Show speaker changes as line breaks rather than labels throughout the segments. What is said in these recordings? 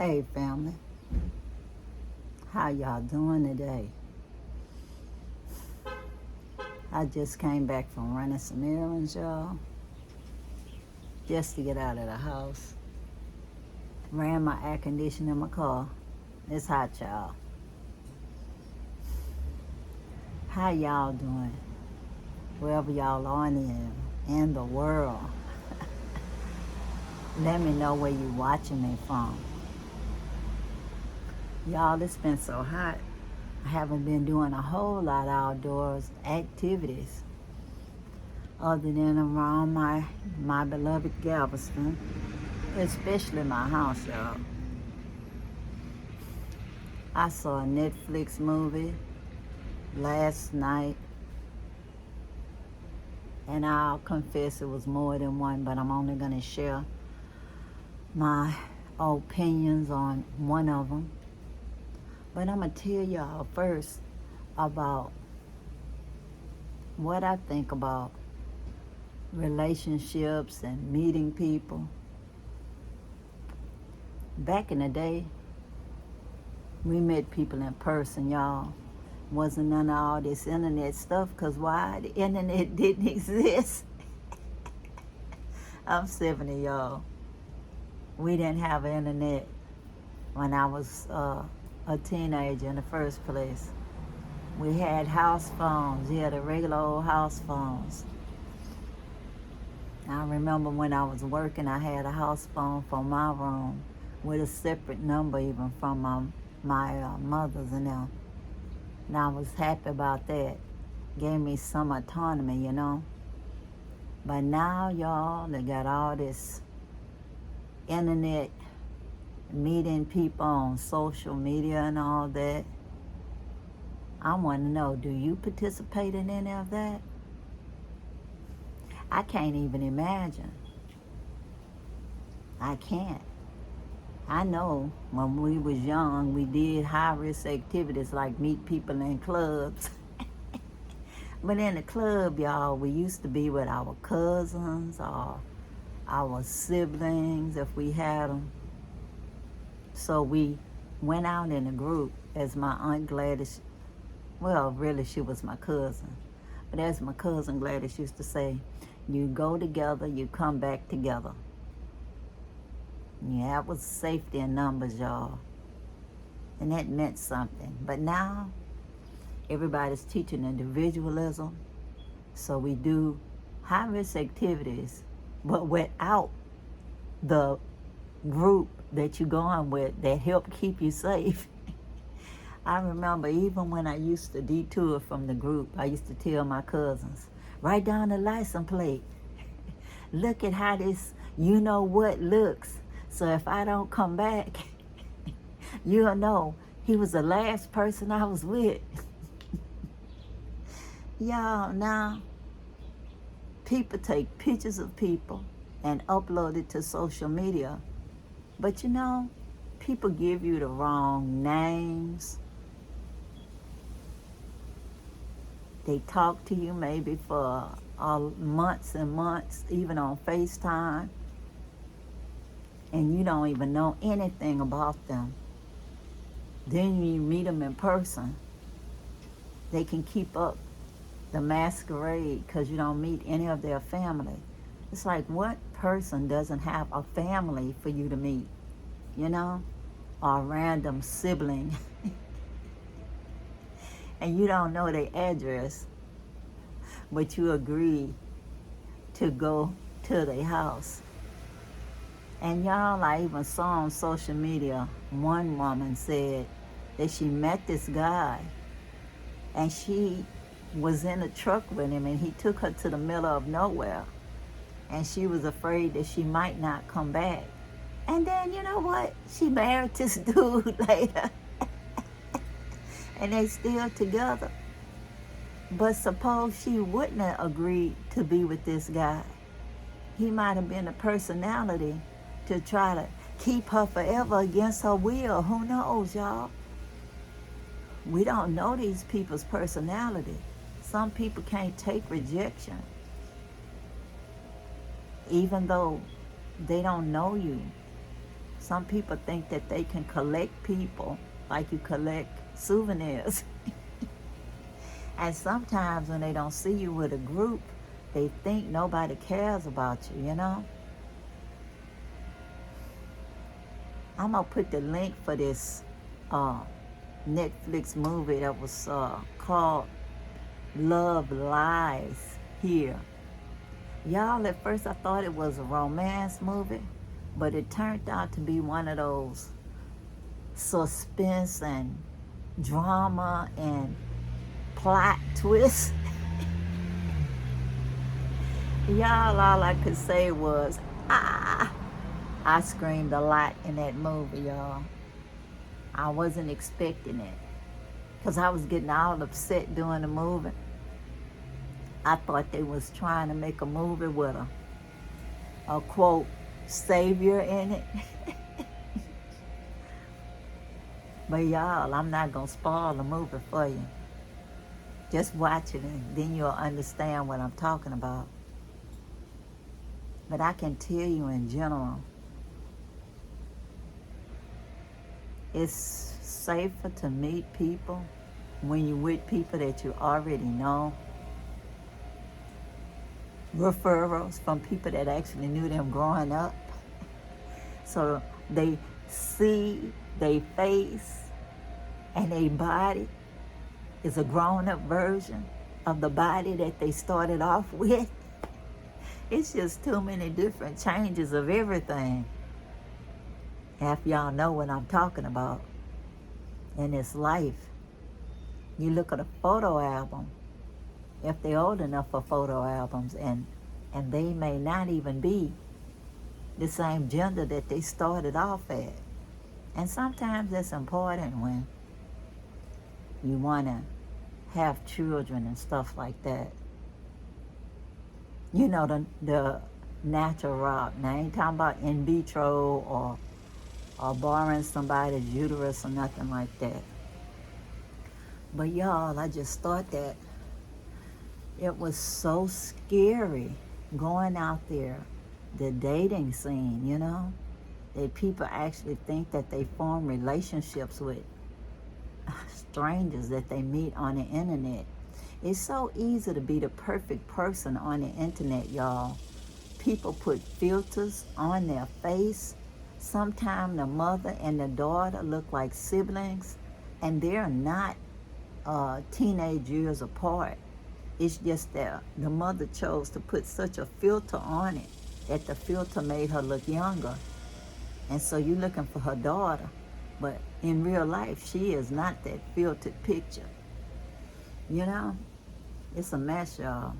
Hey family, how y'all doing today? I just came back from running some errands, y'all, just to get out of the house. Ran my air conditioner in my car. It's hot, y'all. How y'all doing? Wherever y'all are in the world. Let me know where you watching me from. Y'all, it's been so hot. I haven't been doing a whole lot of outdoors activities other than around my beloved Galveston, especially my house, y'all. I saw a Netflix movie last night, and I'll confess it was more than one, but I'm only going to share my opinions on one of them. But I'm going to tell y'all first about what I think about relationships and meeting people. Back in the day, we met people in person, y'all. Wasn't none of all this internet stuff, because why? The internet didn't exist. I'm 70, y'all. We didn't have internet when I was a teenager in the first place. We had house phones, the regular old house phones. I remember when I was working, I had a house phone for my room with a separate number even from my mother's and them. And I was happy about that. Gave me some autonomy, you know. But now, y'all, they got all this internet, meeting people on social media and all that. I want to know, do you participate in any of that? I can't even imagine. I can't. I know when we was young, we did high-risk activities like meet people in clubs. But in the club, y'all, we used to be with our cousins or our siblings if we had them. So we went out in a group, as my Aunt Gladys, well, really she was my cousin, but as my cousin Gladys used to say, you go together, you come back together. Yeah, it was safety in numbers, y'all. And that meant something. But now, everybody's teaching individualism. So we do high-risk activities, but without the group that you're going with that help keep you safe. I remember even when I used to detour from the group, I used to tell my cousins, write down the license plate. Look at how this you know what looks. So if I don't come back, you'll know he was the last person I was with. Y'all, now people take pictures of people and upload it to social media. But you know, people give you the wrong names. They talk to you maybe for months and months, even on FaceTime. And you don't even know anything about them. Then you meet them in person. They can keep up the masquerade because you don't meet any of their family. It's like, what person doesn't have a family for you to meet, you know? Or a random sibling. And you don't know their address, but you agree to go to their house. And y'all, I even saw on social media, one woman said that she met this guy and she was in a truck with him and he took her to the middle of nowhere and she was afraid that she might not come back. And then, you know what? She married this dude later. And they still together. But suppose she wouldn't have agreed to be with this guy. He might have been a personality to try to keep her forever against her will. Who knows, y'all? We don't know these people's personality. Some people can't take rejection. Even though they don't know you. Some people think that they can collect people like you collect souvenirs. And sometimes when they don't see you with a group, they think nobody cares about you, you know? I'm going to put the link for this Netflix movie that was called Love Lies here. Y'all, at first I thought it was a romance movie, but it turned out to be one of those suspense and drama and plot twists. Y'all, all I could say was, ah! I screamed a lot in that movie, y'all. I wasn't expecting it, because I was getting all upset during the movie. I thought they was trying to make a movie with a quote, savior in it. But y'all, I'm not going to spoil the movie for you. Just watch it and then you'll understand what I'm talking about. But I can tell you in general, it's safer to meet people when you're with people that you already know. Referrals from people that actually knew them growing up. So they see their face and their body is a grown-up version of the body that they started off with. It's just too many different changes of everything. Half y'all know what I'm talking about in this life. You look at a photo album, if they're old enough for photo albums, and they may not even be the same gender that they started off at. And sometimes that's important when you want to have children and stuff like that. You know, the natural route. Now, I ain't talking about in vitro or borrowing somebody's uterus or nothing like that. But y'all, I just thought that it was so scary going out there, the dating scene, you know, that people actually think that they form relationships with strangers that they meet on the internet. It's so easy to be the perfect person on the internet, y'all. People put filters on their face. Sometimes the mother and the daughter look like siblings, and they're not teenage years apart. It's just that the mother chose to put such a filter on it that the filter made her look younger. And so you're looking for her daughter, but in real life, she is not that filtered picture. You know? It's a mess, y'all.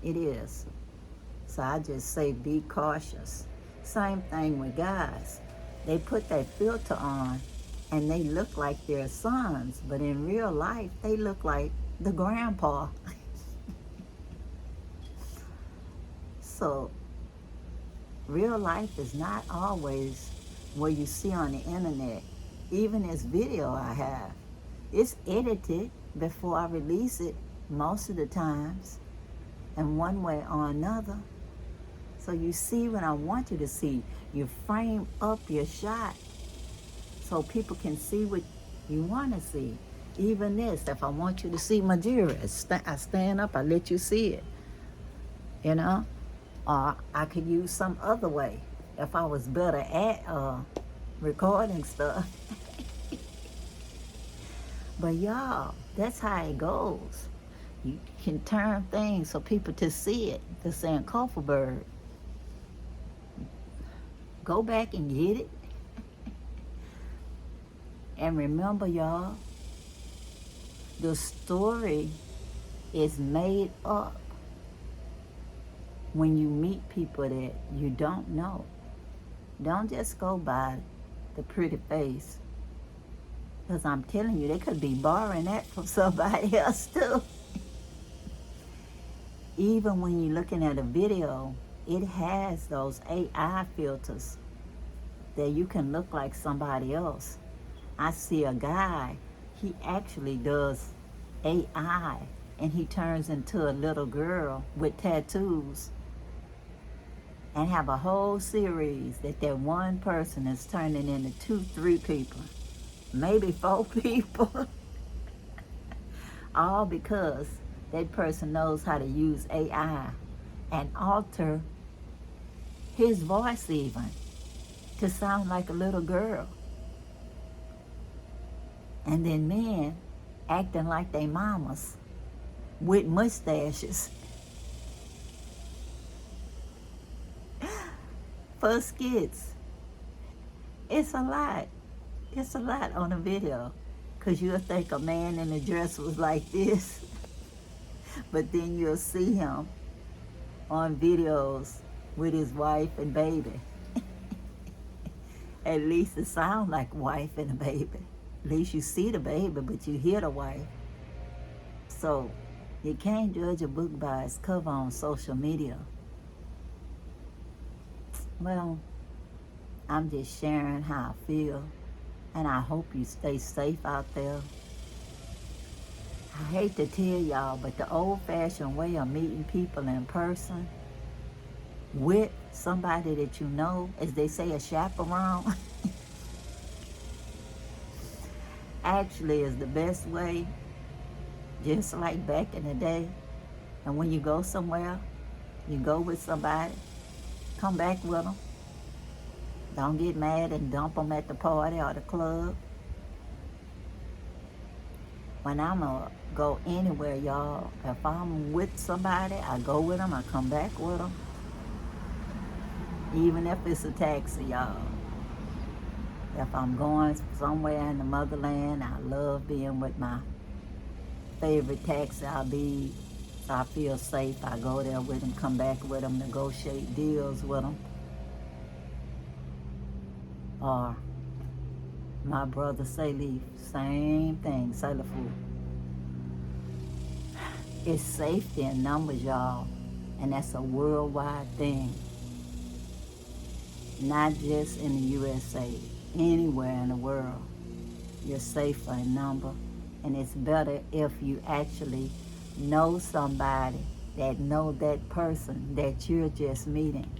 It is. So I just say be cautious. Same thing with guys. They put that filter on and they look like their sons, but in real life, they look like the grandpa. So real life is not always what you see on the internet. Even this video I have, it's edited before I release it most of the times, in one way or another. So you see what I want you to see. You frame up your shot so people can see what you want to see. Even this, if I want you to see my jewelry, I stand up, I let you see it. You know? Or I could use some other way if I was better at recording stuff. But y'all, that's how it goes. You can turn things so people to see it. They're saying Bird. Go back and get it. And remember, y'all, the story is made up when you meet people that you don't know. Don't just go by the pretty face. Because I'm telling you, they could be borrowing that from somebody else too. Even when you're looking at a video, it has those AI filters that you can look like somebody else. I see a guy, he actually does AI and he turns into a little girl with tattoos. and have a whole series that one person is turning into 2, 3 people, maybe 4 people, all because that person knows how to use AI and alter his voice even to sound like a little girl. And then men acting like they mamas with mustaches for skits. It's a lot. It's a lot on a video, because you'll think a man in a dress was like this, but then you'll see him on videos with his wife and baby. At least it sounds like wife and a baby. At least you see the baby, but you hear the wife. So you can't judge a book by its cover on social media. Well, I'm just sharing how I feel, and I hope you stay safe out there. I hate to tell y'all, but the old-fashioned way of meeting people in person with somebody that you know, as they say, a chaperone, actually is the best way, just like back in the day. And when you go somewhere, you go with somebody, come back with them. Don't get mad and dump them at the party or the club. When I'm go anywhere, y'all, if I'm with somebody, I go with them, I come back with them. Even if it's a taxi, y'all. If I'm going somewhere in the motherland, I love being with my favorite taxi. So I feel safe. I go there with them, come back with them, negotiate deals with them. Or my brother Salif, same thing, Salafu. It's safety in numbers, y'all, and that's a worldwide thing. Not just in the USA, anywhere in the world, you're safer in number. And it's better if you actually know somebody that know that person that you're just meeting,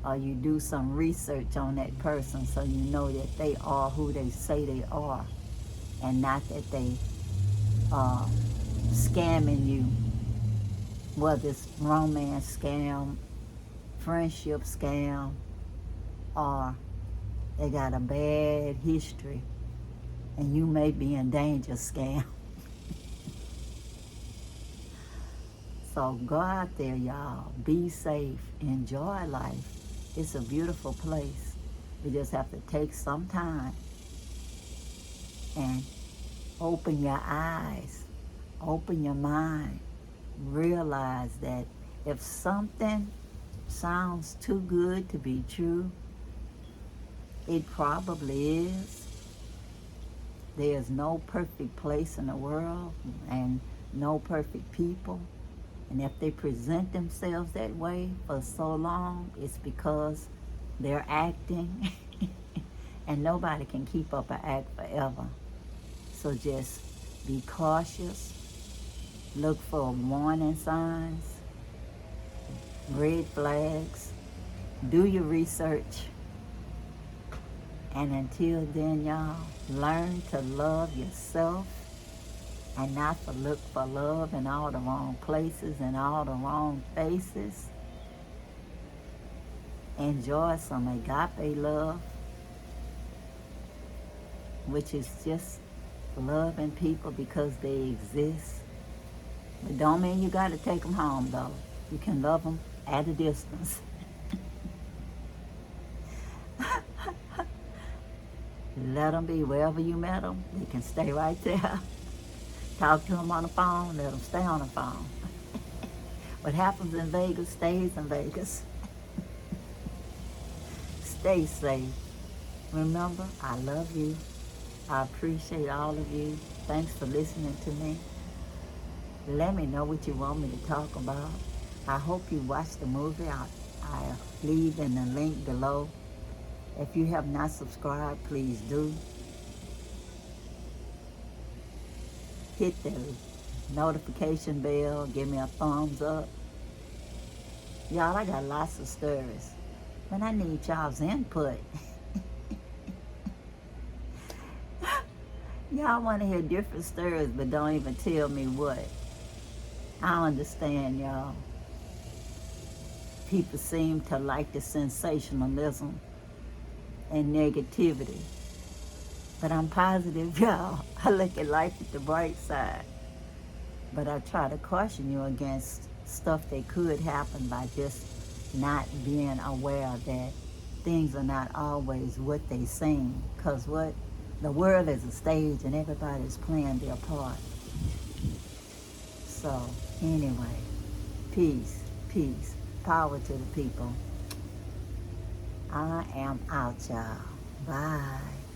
or you do some research on that person so you know that they are who they say they are, and not that they are scamming you, whether it's romance scam, friendship scam, or they got a bad history and you may be in danger scam. So go out there, y'all. Be safe. Enjoy life. It's a beautiful place. You just have to take some time and open your eyes, open your mind. Realize that if something sounds too good to be true, it probably is. There's no perfect place in the world and no perfect people. And if they present themselves that way for so long, it's because they're acting. And nobody can keep up an act forever. So just be cautious. Look for warning signs, red flags. Do your research. And until then, y'all, learn to love yourself and not to look for love in all the wrong places and all the wrong faces. Enjoy some agape love, which is just loving people because they exist. But don't mean you got to take them home, though. You can love them at a distance. Let them be wherever you met them. They can stay right there. Talk to them on the phone. Let them stay on the phone. What happens in Vegas stays in Vegas. Stay safe. Remember, I love you. I appreciate all of you. Thanks for listening to me. Let me know what you want me to talk about. I hope you watch the movie. I'll leave in the link below. If you have not subscribed, please do. Hit the notification bell. Give me a thumbs up. Y'all, I got lots of stories, but I need y'all's input. Y'all want to hear different stories, but don't even tell me what. I understand, y'all. People seem to like the sensationalism and negativity. But I'm positive, y'all. I look at life at the bright side. But I try to caution you against stuff that could happen by just not being aware that things are not always what they seem. Because what? The world is a stage and everybody's playing their part. So, anyway, peace, peace, power to the people. I am out, y'all. Bye.